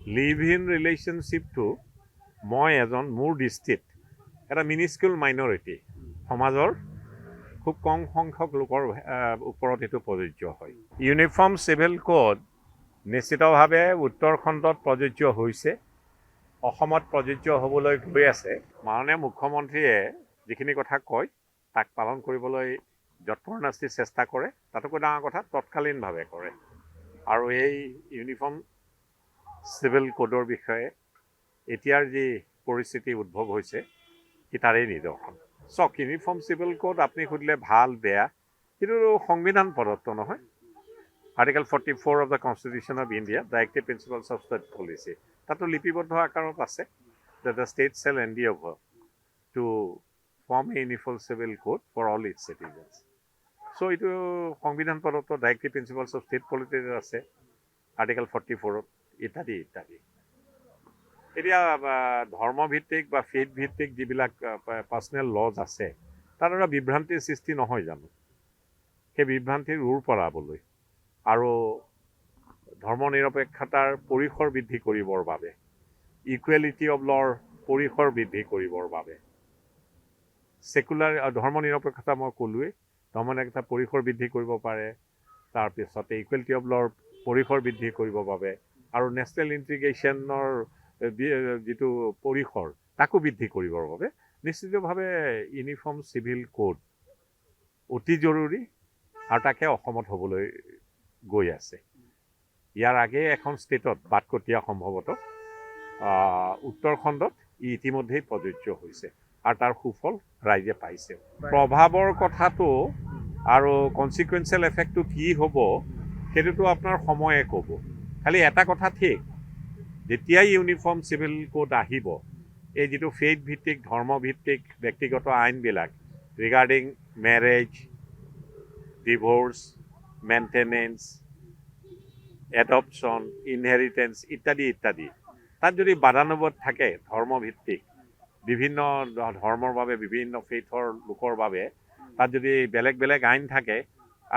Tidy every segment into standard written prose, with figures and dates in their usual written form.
Live in ৰিলেশ্যনশ্বিপটো মই মোৰ দৃষ্টিত এটা মিনিস্কিউল মাইনৰিটি সমাজৰ খুব কম সংখ্যক লোকৰ ওপৰত এইটো প্ৰযোজ্য হয়। ইউনিফৰ্ম চিভিল কোড নিশ্চিতভাৱে উত্তৰাখণ্ডত প্ৰযোজ্য হৈছে, অসমত প্ৰযোজ্য হ'বলৈ গৈ আছে। মাননীয় মুখ্যমন্ত্ৰীয়ে যিখিনি কথা কয় তাক পালন কৰিবলৈ যৎপৰোনাস্তি চেষ্টা কৰে, তাতোকৈ ডাঙৰ কথা তৎকালীনভাৱে কৰে। আৰু এই ইউনিফৰ্ম চিভিল কোডৰ বিষয়ে এতিয়াৰ যি পৰিস্থিতি উদ্ভৱ হৈছে সি তাৰেই নিদৰ্শন। চাওক, ইউনিফৰ্ম চিভিল কোড আপুনি সুধিলে ভাল বেয়া, কিন্তু সংবিধান প্ৰদত্ত নহয়। Article 44 of the Constitution of India, Directive Principles of State Policy, তাতো লিপিবদ্ধ আকাৰত আছে that the state shall endeavor to form a uniform civil code for all its citizens. So এইটো সংবিধান প্ৰদত্ত Directive Principles of State Policy আছে Article 44 ইত্যাদি ইত্যাদি। এতিয়া ধৰ্মভিত্তিক বা ফেইথ ভিত্তিক যিবিলাক পাৰ্চনেল লজ আছে তাৰ দ্বাৰা বিভ্ৰান্তিৰ সৃষ্টি নহয় জানো? সেই বিভ্ৰান্তিৰ ওৰ পৰাবলৈ আৰু ধৰ্ম নিৰপেক্ষতাৰ পৰিসৰ বৃদ্ধি কৰিবৰ বাবে, ইকুৱেলিটি অৱ লৰ পৰিসৰ বৃদ্ধি কৰিবৰ বাবে, সেকুলাৰ ধৰ্ম নিৰপেক্ষতা মই ক'লোৱেই, ধৰ্ম নিৰপেক্ষতা পৰিসৰ বৃদ্ধি কৰিব পাৰে, তাৰপিছতে ইকুৱেলিটি অৱ লৰ পৰিসৰ বৃদ্ধি কৰিবৰ বাবে আৰু নেশ্যনেল ইণ্টিগ্ৰেশ্যনৰ যিটো পৰিসৰ তাকো বৃদ্ধি কৰিবৰ বাবে নিশ্চিতভাৱে ইউনিফৰ্ম চিভিল কোড অতি জৰুৰী আৰু তাকে অসমত হ'বলৈ গৈ আছে। ইয়াৰ আগেয়ে এখন ষ্টেটত বাটকটীয়া সম্ভৱতঃ উত্তৰাখণ্ডত ইতিমধ্যেই প্ৰযোজ্য হৈছে আৰু তাৰ সুফল ৰাইজে পাইছে। প্ৰভাৱৰ কথাটো আৰু কনচিকুৱেঞ্চিয়েল এফেক্টটো কি হ'ব সেইটোতো আপোনাৰ সময়ে ক'ব। খালি এটা কথা ঠিক, যেতিয়াই ইউনিফৰ্ম চিভিল কোড আহিব, এই যিটো ফেইথ ভিত্তিক ধৰ্মভিত্তিক ব্যক্তিগত আইনবিলাক regarding marriage, divorce, maintenance, adoption, inheritance ইত্যাদি ইত্যাদি, তাত যদি বাদানুবাদ থাকে ধৰ্মভিত্তিক বিভিন্ন ধৰ্মৰ বাবে বিভিন্ন ফেইথৰ লোকৰ বাবে, তাত যদি বেলেগ বেলেগ আইন থাকে,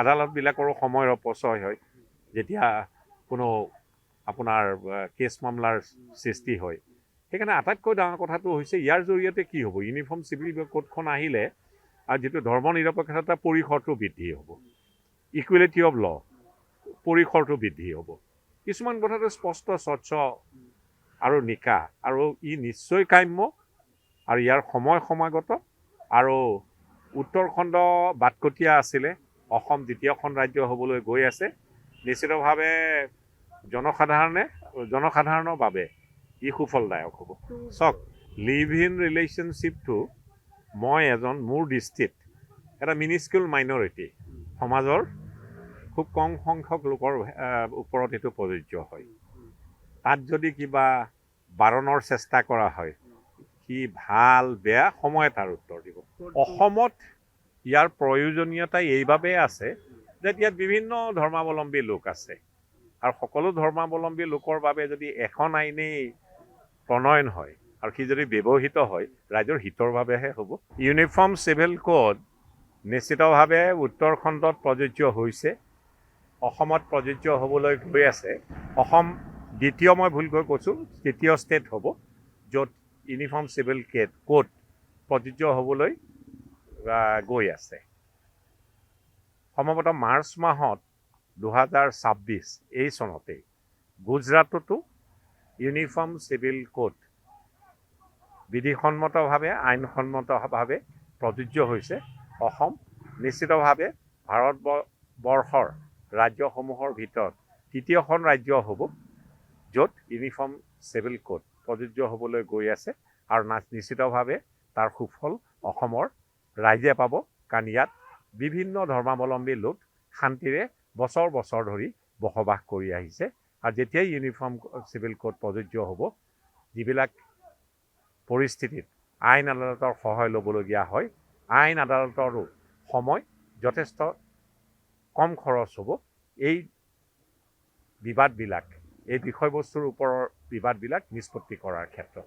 আদালতবিলাকৰো সময়ৰ অপচয় হয়। যেতিয়া কোনো আপোনাৰ কেছ মামলাৰ সৃষ্টি হয়, সেইকাৰণে আটাইতকৈ ডাঙৰ কথাটো হৈছে ইয়াৰ জৰিয়তে কি হ'ব, ইউনিফৰ্ম চিভিল কোডখন আহিলে আৰু যিটো ধৰ্ম নিৰপেক্ষতাৰ পৰিসৰটো বৃদ্ধি হ'ব, ইকুৱেলিটি অৱ ল পৰিসৰটো বৃদ্ধি হ'ব। কিছুমান কথাটো স্পষ্ট স্বচ্ছ আৰু নিকা, আৰু ই নিশ্চয় কাম্য আৰু ইয়াৰ সময় সমাগত। আৰু উত্তৰাখণ্ড বাটকটীয়া আছিলে, অসম দ্বিতীয়খন ৰাজ্য হ'বলৈ গৈ আছে। নিশ্চিতভাৱে জনসাধাৰণৰ বাবে ই সুফলদায়ক হ'ব। চাওক, লিভ ইন ৰিলেশ্যনশ্বিপটো মই মোৰ দৃষ্টিত এটা মিনিস্কিউল মাইনৰিটি সমাজৰ খুব কম সংখ্যক লোকৰ ওপৰত এইটো প্ৰযোজ্য হয়। তাত যদি কিবা বাৰণৰ চেষ্টা কৰা হয়, কি ভাল বেয়া সময়ে তাৰ উত্তৰ দিব। অসমত ইয়াৰ প্ৰয়োজনীয়তা এইবাবেই আছে যে ইয়াত বিভিন্ন ধৰ্মাৱলম্বী লোক আছে, আৰু সকলো ধৰ্মাৱলম্বী লোকৰ বাবে যদি এখন আইনেই প্ৰণয়ন হয় আৰু সি যদি ব্যৱহৃত হয়, ৰাইজৰ হিতৰ বাবেহে হ'ব। ইউনিফৰ্ম চিভিল কোড নিশ্চিতভাৱে উত্তৰাখণ্ডত প্ৰযোজ্য হৈছে, অসমত প্ৰযোজ্য হ'বলৈ গৈ আছে। অসম দ্বিতীয়, মই ভুলকৈ কৈছোঁ, তৃতীয় ষ্টেট হ'ব য'ত ইউনিফৰ্ম চিভিল কোড প্ৰযোজ্য হ'বলৈ গৈ আছে। সম্ভৱতঃ মাৰ্চ মাহত 2026 এই চনতেই গুজৰাটতো ইউনিফৰ্ম চিভিল কোড বিধিসন্মতভাৱে আইনসন্মতভাৱে প্ৰযোজ্য হৈছে। অসম নিশ্চিতভাৱে ভাৰতবৰ্ষৰ ৰাজ্যসমূহৰ ভিতৰত তৃতীয়খন ৰাজ্য হ'ব য'ত ইউনিফৰ্ম চিভিল কোড প্ৰযোজ্য হ'বলৈ গৈ আছে, আৰু নিশ্চিতভাৱে তাৰ সুফল অসমৰ ৰাইজে পাব, কাৰণ ইয়াত বিভিন্ন ধৰ্মাৱলম্বী লোক শান্তিৰে বছৰ বছৰ ধৰি বসবাস কৰি আহিছে। আৰু যেতিয়াই ইউনিফৰ্ম চিভিল কোড প্ৰযোজ্য হ'ব, যিবিলাক পৰিস্থিতিত আইন আদালতৰ সহায় ল'বলগীয়া হয়, আইন আদালতৰো সময় যথেষ্ট কম খৰচ হ'ব এই বিবাদবিলাক, এই বিষয়বস্তুৰ ওপৰৰ বিবাদবিলাক নিষ্পত্তি কৰাৰ ক্ষেত্ৰত।